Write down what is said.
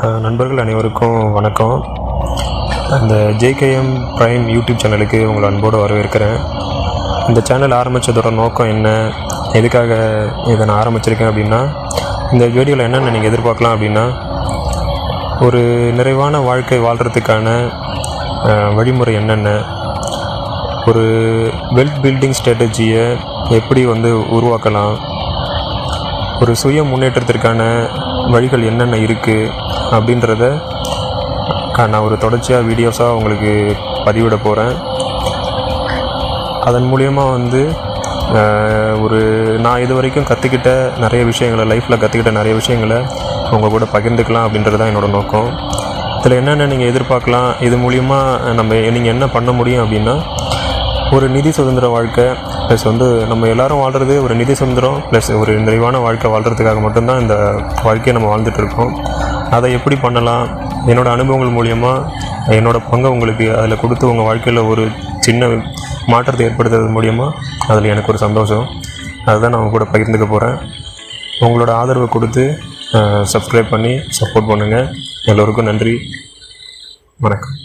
நண்பர்கள் அனைவருக்கும் வணக்கம். அந்த ஜேகேஎம் ப்ரைம் யூடியூப் சேனலுக்கு உங்களை அன்போடு வரவேற்கிறேன். இந்த சேனல் ஆரம்பித்ததோட நோக்கம் என்ன, எதுக்காக இதை நான் ஆரம்பிச்சிருக்கேன் அப்படின்னா, இந்த வீடியோவில் என்னென்ன நீங்கள் எதிர்பார்க்கலாம் அப்படின்னா, ஒரு நிறைவான வாழ்க்கை வாழ்கிறதுக்கான வழிமுறை என்னென்ன, ஒரு வெல்த் பில்டிங் ஸ்ட்ராட்டஜியை எப்படி உருவாக்கலாம், ஒரு சுய முன்னேற்றத்திற்கான வழிகள் என்னென்ன இருக்குது அப்படின்றத நான் ஒரு தொடர்ச்சியாக வீடியோஸாக உங்களுக்கு பதிவிட போகிறேன். அதன் மூலியமாக நான் இது வரைக்கும் கற்றுக்கிட்ட நிறைய விஷயங்களை, லைஃப்பில் கற்றுக்கிட்ட நிறைய விஷயங்களை உங்கள் கூட பகிர்ந்துக்கலாம் அப்படின்றது தான் என்னோடய நோக்கம். இதில் என்னென்ன நீங்கள் எதிர்பார்க்கலாம், இது மூலிமா நீங்கள் என்ன பண்ண முடியும் அப்படின்னா, ஒரு நிதி சுதந்திர வாழ்க்கை ப்ளஸ் நம்ம எல்லோரும் வாழ்கிறது ஒரு நிதி சுதந்திரம் ப்ளஸ் ஒரு நிறைவான வாழ்க்கை வாழ்கிறதுக்காக மட்டும்தான் இந்த வாழ்க்கையை நம்ம வாழ்ந்துட்டுருக்கோம். அதை எப்படி பண்ணலாம், என்னோடய அனுபவங்கள் மூலியமாக என்னோடய பங்கை உங்களுக்கு அதில் கொடுத்து உங்கள் வாழ்க்கையில் ஒரு சின்ன மாற்றத்தை ஏற்படுத்துறது மூலியமாக அதில் எனக்கு ஒரு சந்தோஷம். அதுதான் நான் கூட பகிர்ந்துக்க போகிறேன். உங்களோட ஆதரவை கொடுத்து சப்ஸ்கிரைப் பண்ணி சப்போர்ட் பண்ணுங்கள். எல்லோருக்கும் நன்றி. வணக்கம்.